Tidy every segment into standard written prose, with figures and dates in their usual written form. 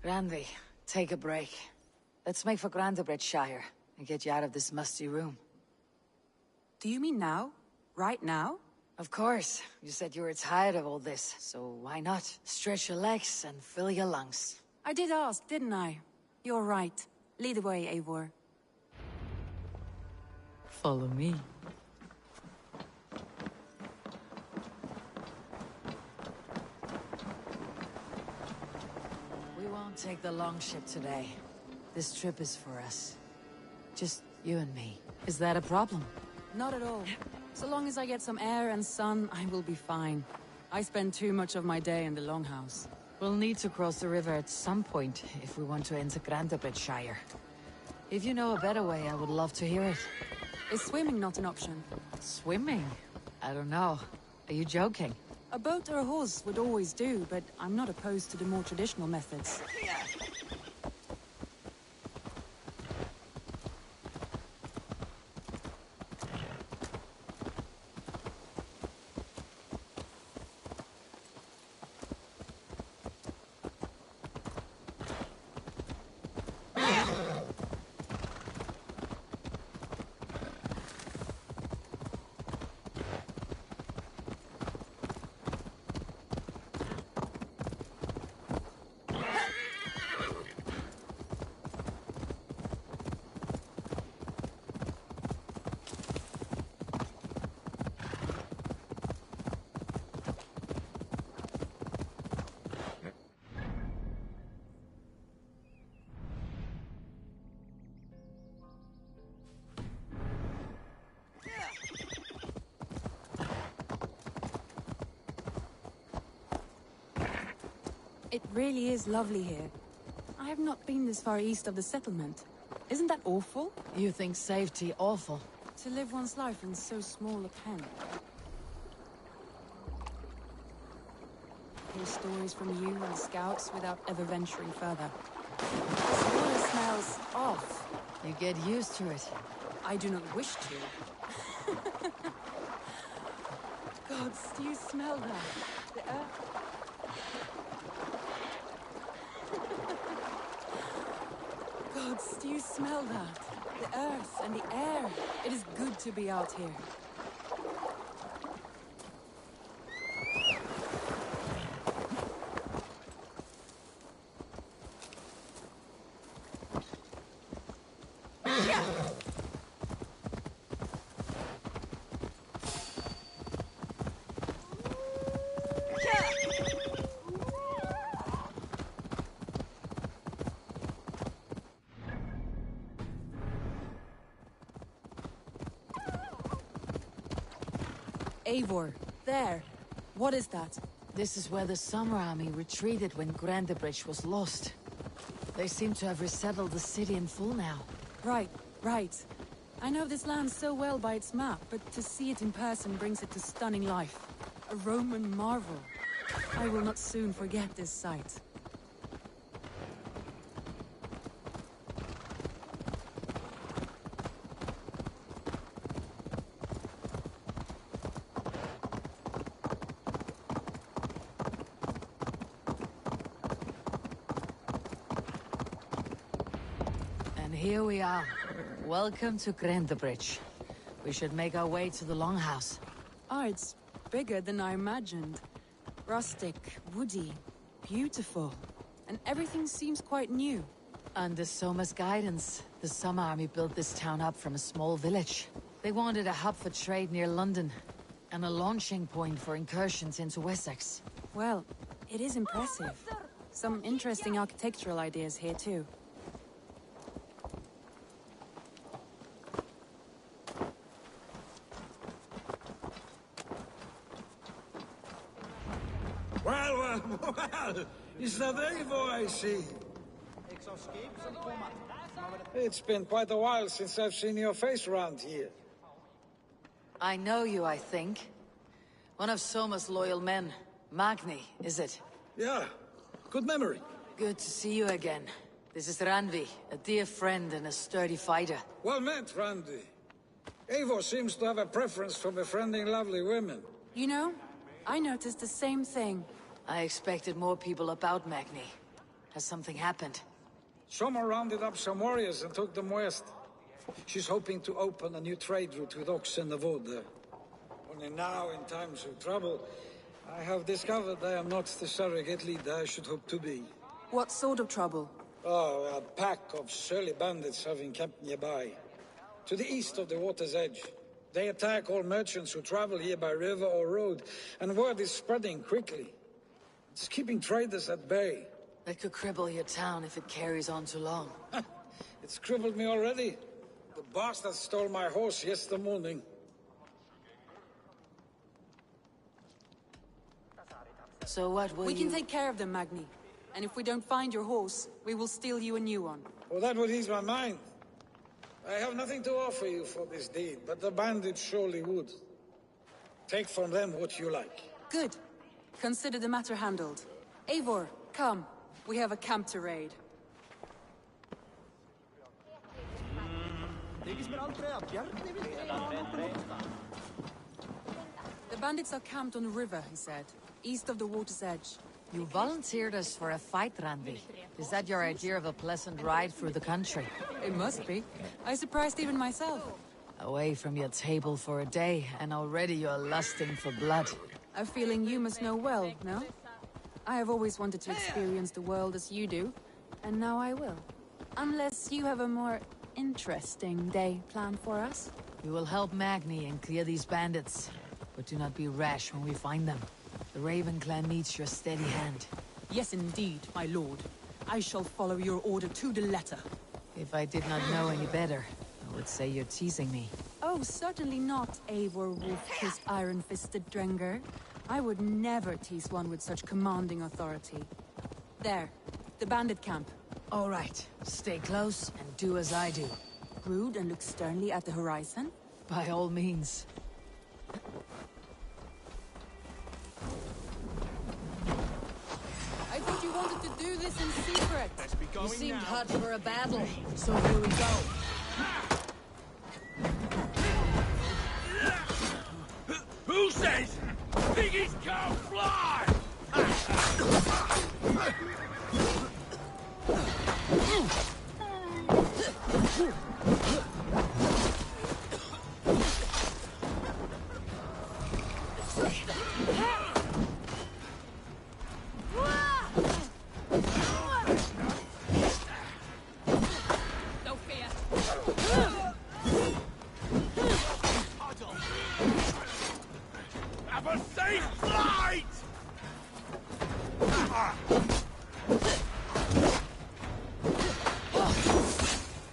Randy, take a break. Let's make for Grantebridgeshire and get you out of this musty room. Do you mean now? Right now? Of course. You said you were tired of all this, so why not? Stretch your legs and fill your lungs. I did ask, didn't I? You're right. Lead the way, Eivor. Follow me. We won't take the long ship today. This trip is for us. Just you and me. Is that a problem? Not at all. So long as I get some air and sun, I will be fine. I spend too much of my day in the Longhouse. We'll need to cross the river at some point if we want to enter Grantebridgeshire. If you know a better way, I would love to hear it. Is swimming not an option? Swimming? I don't know. Are you joking? A boat or a horse would always do, but I'm not opposed to the more traditional methods. It really is lovely here. I have not been this far east of the settlement. Isn't that awful? You think safety awful? To live one's life in so small a pen. Hear stories from you and scouts without ever venturing further. This water smells off. You get used to it. I do not wish to. Gods, do you smell that? The earth... Gods, do you smell that? The earth and the air. It is good to be out here. Eivor, there. What is that? This is where the Summer Army retreated when Grantebridge was lost. They seem to have resettled the city in full now. Right, right. I know this land so well by its map, but to see it in person brings it to stunning life. A Roman marvel. I will not soon forget this sight. Here we are. Welcome to Grantebridge. We should make our way to the Longhouse. Ah, it's bigger than I imagined. Rustic, woody, beautiful. And everything seems quite new. Under Soma's guidance, the Summer Army built this town up from a small village. They wanted a hub for trade near London, and a launching point for incursions into Wessex. Well, it is impressive. Some interesting architectural ideas here too. Well, is that Eivor I see? It's been quite a while since I've seen your face around here. I know you, I think. One of Soma's loyal men. Magni, is it? Yeah, good memory. Good to see you again. This is Randvi, a dear friend and a sturdy fighter. Well met, Randvi. Eivor seems to have a preference for befriending lovely women. You know, I noticed the same thing. I expected more people about Magni. Has something happened? Someone rounded up some warriors and took them west. She's hoping to open a new trade route with Ox and the Wood there. Only now, in times of trouble, I have discovered I am not the surrogate leader I should hope to be. What sort of trouble? Oh, a pack of surly bandits have encamped nearby. To the east of the water's edge. They attack all merchants who travel here by river or road, and word is spreading quickly. It's keeping traders at bay. They could cripple your town if it carries on too long. It's crippled me already. The bastard stole my horse yesterday morning. So what will We can take care of them, Magni. And if we don't find your horse, we will steal you a new one. Well, that would ease my mind. I have nothing to offer you for this deed, but the bandits surely would. Take from them what you like. Good. Consider the matter handled. Eivor, come. We have a camp to raid. The bandits are camped on the river, he said, east of the water's edge. You volunteered us for a fight, Randy. Is that your idea of a pleasant ride through the country? It must be. I surprised even myself. Away from your table for a day, and already you're lusting for blood. A feeling you must know well, no? I have always wanted to experience the world as you do, and now I will. Unless you have a more interesting day planned for us? We will help Magni and clear these bandits, but do not be rash when we find them. The Raven clan needs your steady hand. Yes, indeed, my lord. I shall follow your order to the letter. If I did not know any better, I would say you're teasing me. Oh, certainly not, Eivor wolf-kissed iron-fisted Drenger. I would never tease one with such commanding authority. There, the bandit camp. All right, stay close and do as I do. Brood and look sternly at the horizon? By all means. I thought you wanted to do this in secret. You seemed hot for a battle, so here we go. Who says piggies can't fly? No fear. Have a safe flight!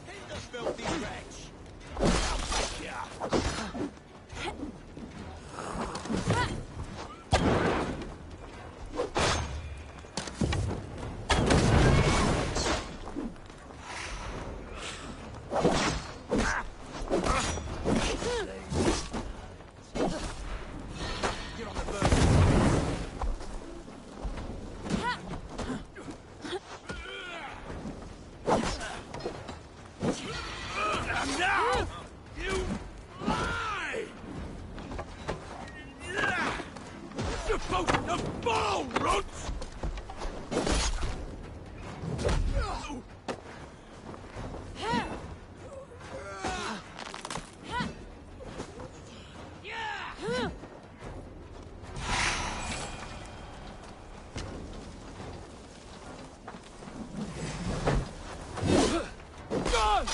Hit the filthy wretch! I'll take ya! Get on the bird. And now, you fly! You're supposed to fall, runts! Gone!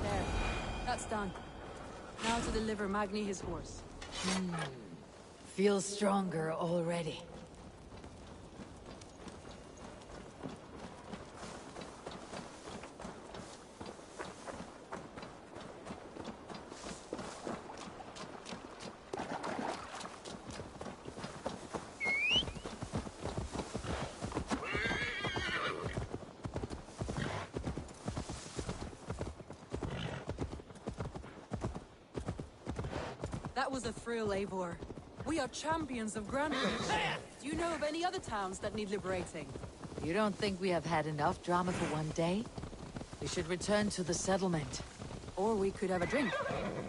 There. That's done. Now to deliver Magni his horse. Feel stronger already. That was a thrill, Eivor. We are champions of Grandbridge. Do you know of any other towns that need liberating? You don't think we have had enough drama for one day? We should return to the settlement. Or we could have a drink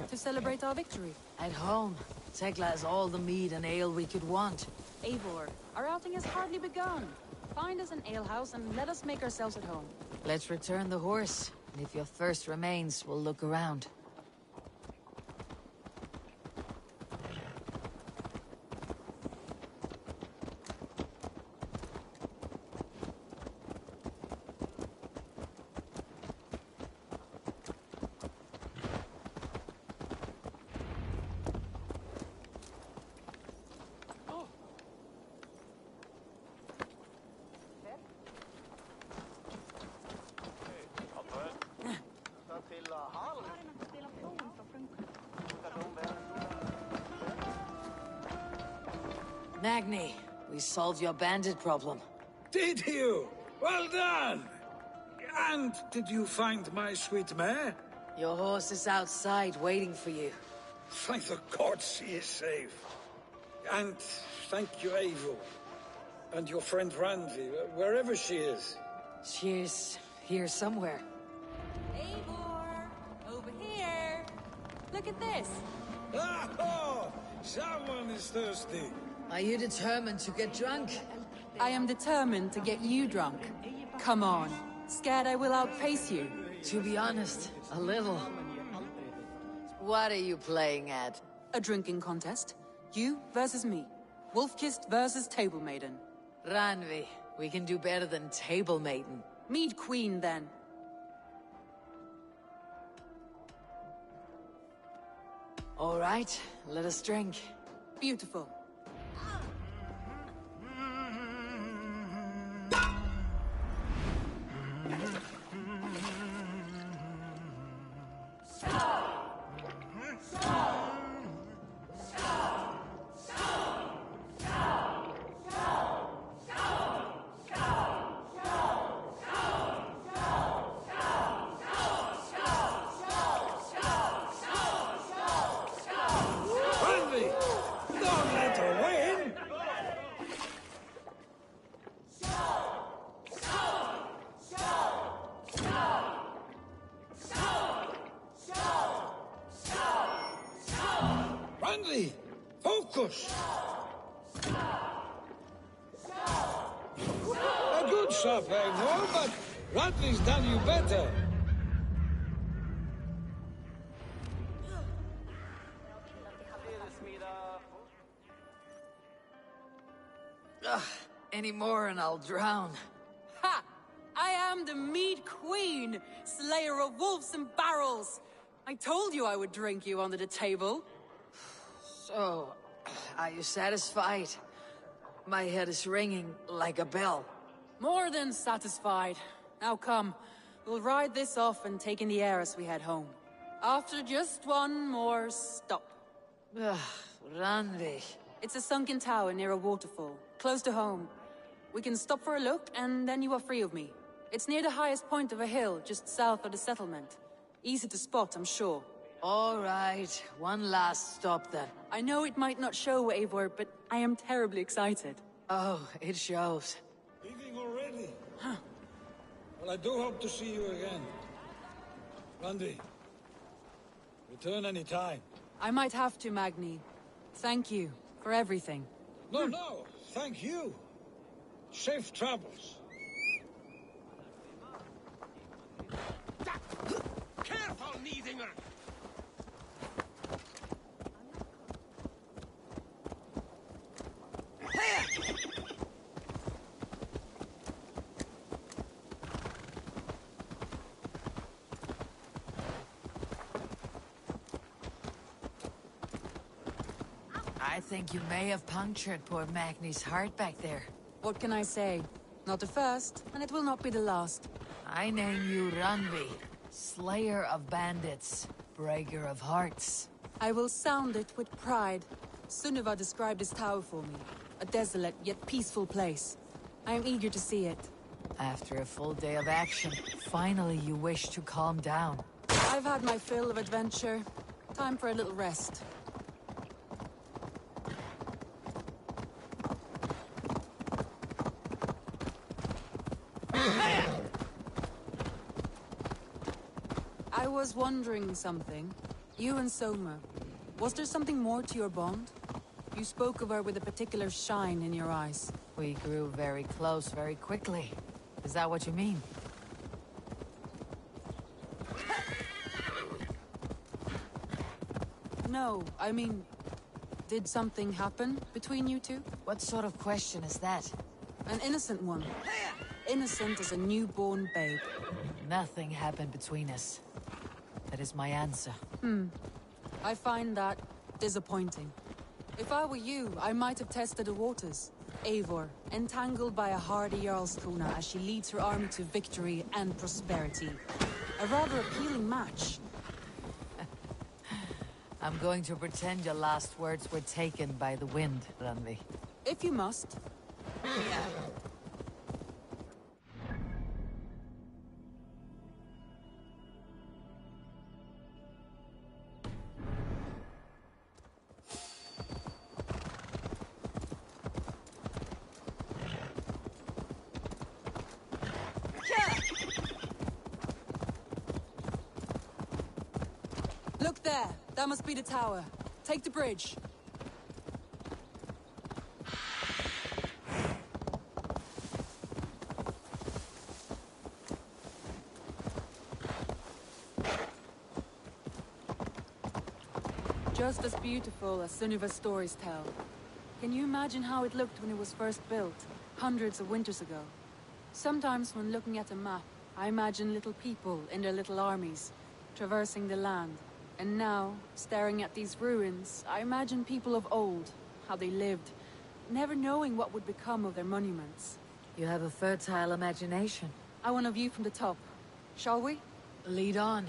to celebrate our victory. At home, Tekla has all the mead and ale we could want. Eivor, our outing has hardly begun. Find us an alehouse and let us make ourselves at home. Let's return the horse. And if your thirst remains, we'll look around. Magni, we solved your bandit problem. Did you? Well done! And did you find my sweet mare? Your horse is outside waiting for you. Thank the gods she is safe. And thank you, Eivor. And your friend Randi, wherever she is. She's here somewhere. Eivor! Over here! Look at this! Oh! Someone is thirsty. Are you determined to get drunk? I am determined to get you drunk. Come on. Scared I will outpace you? To be honest, a little. What are you playing at? A drinking contest. You versus me. Wolf-kissed versus Table Maiden. Ranvi, we can do better than Table Maiden. Mead Queen, then. All right, let us drink. Beautiful. Randi! Don't let her win! Randi! Focus! A good shot, Eivor, but Randi's done you better. Ugh, any more and I'll drown. Ha! I am the Mead Queen, slayer of wolves and barrels. I told you I would drink you under the table. So, are you satisfied? My head is ringing like a bell. More than satisfied. Now come, we'll ride this off and take in the air as we head home. After just one more stop. Ugh, Ranvi. It's a sunken tower near a waterfall, close to home. We can stop for a look, and then you are free of me. It's near the highest point of a hill, just south of the settlement. Easy to spot, I'm sure. All right, one last stop then. I know it might not show, Eivor, but I am terribly excited. Oh, it shows. Leaving already? Huh. Well, I do hope to see you again. Randi, return any time. I might have to, Magni. Thank you for everything. No, thank you. Safe travels. Careful, Neithinger! I think you may have punctured poor Magni's heart back there. What can I say? Not the first, and it will not be the last. I name you Ranvi, slayer of bandits, breaker of hearts. I will sound it with pride. Sunniva described this tower for me. A desolate yet peaceful place. I am eager to see it. After a full day of action, finally you wish to calm down. I've had my fill of adventure. Time for a little rest. I was wondering something. You and Soma. Was there something more to your bond? You spoke of her with a particular shine in your eyes. We grew very close very quickly. Is that what you mean? No, I mean... Did something happen between you two? What sort of question is that? An innocent one. Innocent as a newborn babe. Nothing happened between us. That is my answer. I find that disappointing. If I were you, I might have tested the waters. Eivor, entangled by a hardy Jarlskona as she leads her army to victory and prosperity. A rather appealing match. I'm going to pretend your last words were taken by the wind, Randvi. If you must. Look there! That must be the tower. Take the bridge. Just as beautiful as Sunniva's stories tell. Can you imagine how it looked when it was first built, hundreds of winters ago? Sometimes when looking at a map, I imagine little people in their little armies, traversing the land. And now, staring at these ruins, I imagine people of old, how they lived, never knowing what would become of their monuments. You have a fertile imagination. I want a view from the top. Shall we? Lead on.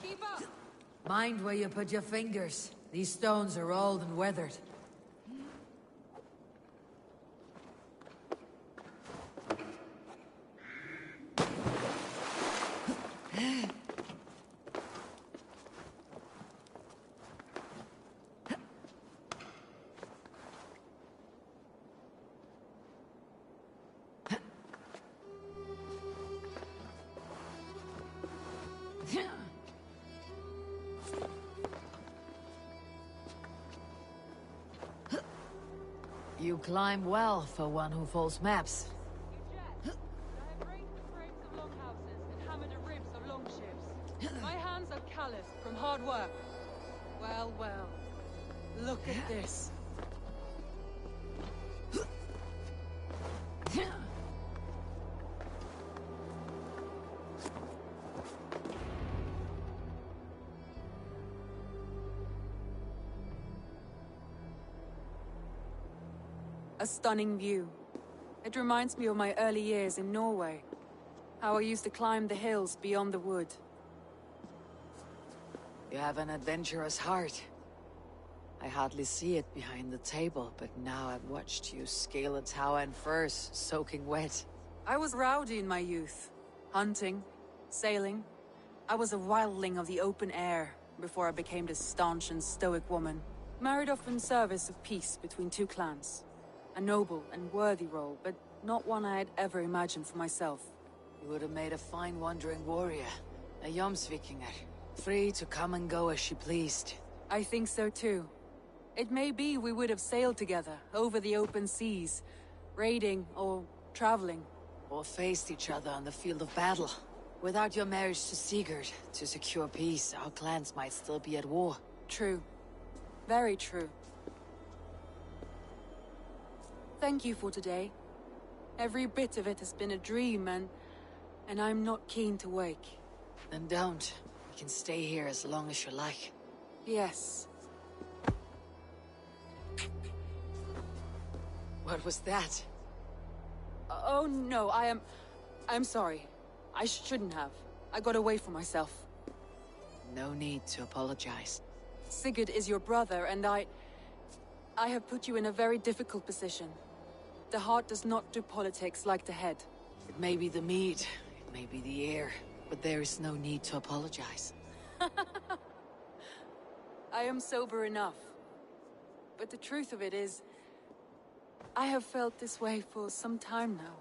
Keep up! Mind where you put your fingers. These stones are old and weathered. You climb well for one who folds maps. I have raised the frames of longhouses and hammered the ribs of longships. My hands are calloused from hard work. Well, well. Look at this. A stunning view. It reminds me of my early years in Norway. How I used to climb the hills beyond the wood. You have an adventurous heart. I hardly see it behind the table, but now I've watched you scale a tower in furs, soaking wet. I was rowdy in my youth. Hunting, sailing. I was a wildling of the open air before I became this staunch and stoic woman. Married off in service of peace between two clans. A noble and worthy role, but not one I had ever imagined for myself. You would have made a fine wandering warrior. A Jomsvikinger. Free to come and go as she pleased. I think so too. It may be we would have sailed together, over the open seas, raiding or traveling. Or faced each other on the field of battle. Without your marriage to Sigurd, to secure peace, our clans might still be at war. True. Very true. Thank you for today. Every bit of it has been a dream, and I'm not keen to wake. Then don't. We can stay here as long as you like. Yes. What was that? Oh no, I'm sorry. I shouldn't have. I got away from myself. No need to apologize. Sigurd is your brother, and I have put you in a very difficult position. The heart does not do politics like the head. It may be the mead, it may be the air, but there is no need to apologize. I am sober enough. But the truth of it is, I have felt this way for some time now.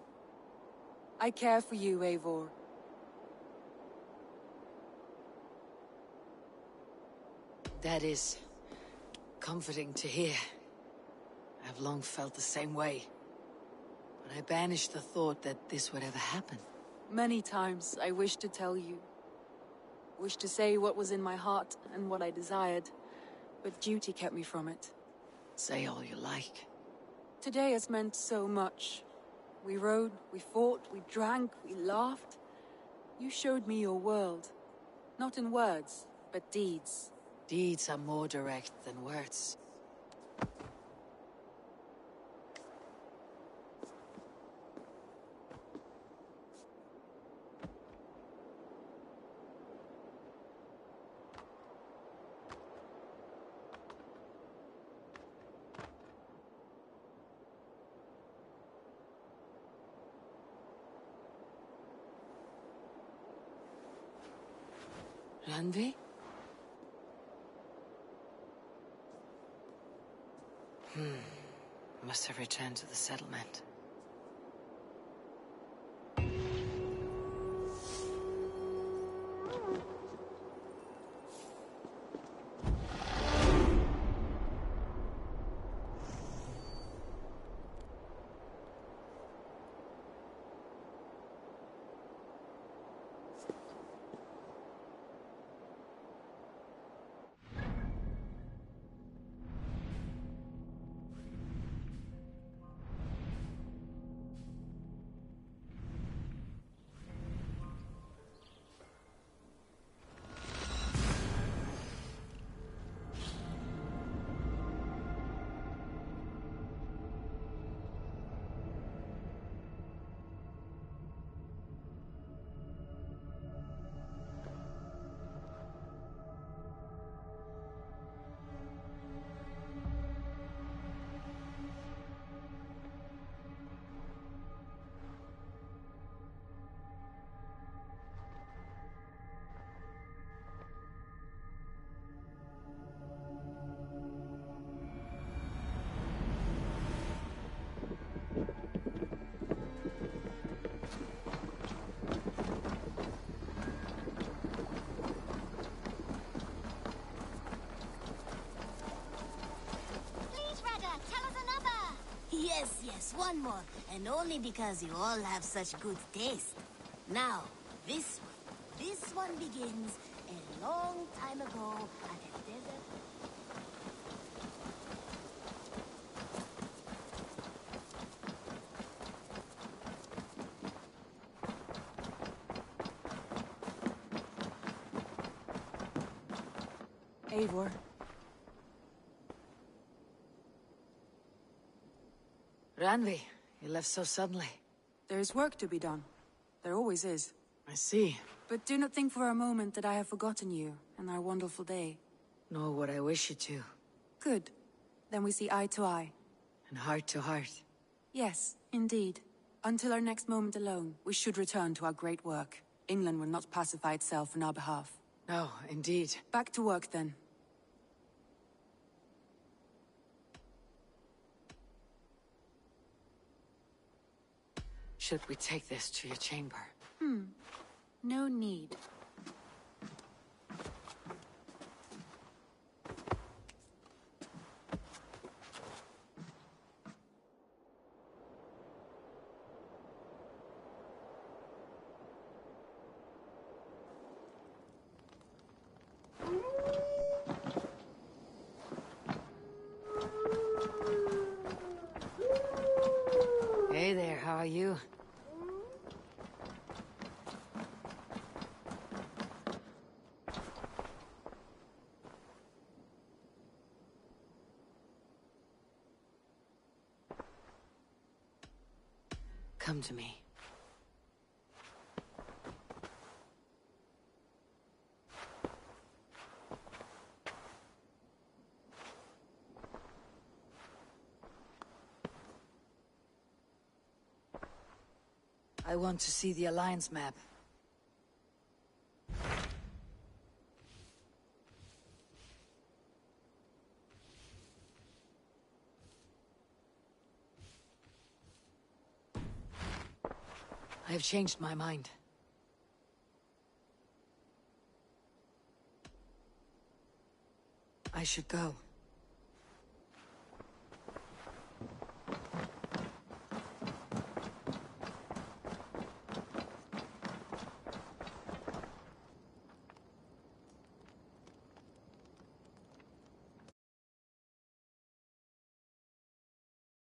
I care for you, Eivor. That is comforting to hear. I've long felt the same way. But I banished the thought that this would ever happen. Many times I wished to tell you. Wished to say what was in my heart and what I desired. But duty kept me from it. Say all you like. Today has meant so much. We rode, we fought, we drank, we laughed. You showed me your world. Not in words, but deeds. Deeds are more direct than words. Randvi? Must have returned to the settlement. Yes, one more. And only because you all have such good taste. Now, this one. This one begins a long time ago at a desert. Eivor. Randvi, you left so suddenly. There is work to be done. There always is. I see. But do not think for a moment that I have forgotten you and our wonderful day. Nor would I wish you to. Good. Then we see eye to eye. And heart to heart. Yes, indeed. Until our next moment alone, we should return to our great work. England will not pacify itself on our behalf. No, indeed. Back to work then. Should we take this to your chamber? No need. Hey there, how are you? Come to me. I want to see the Alliance map. I have changed my mind. I should go.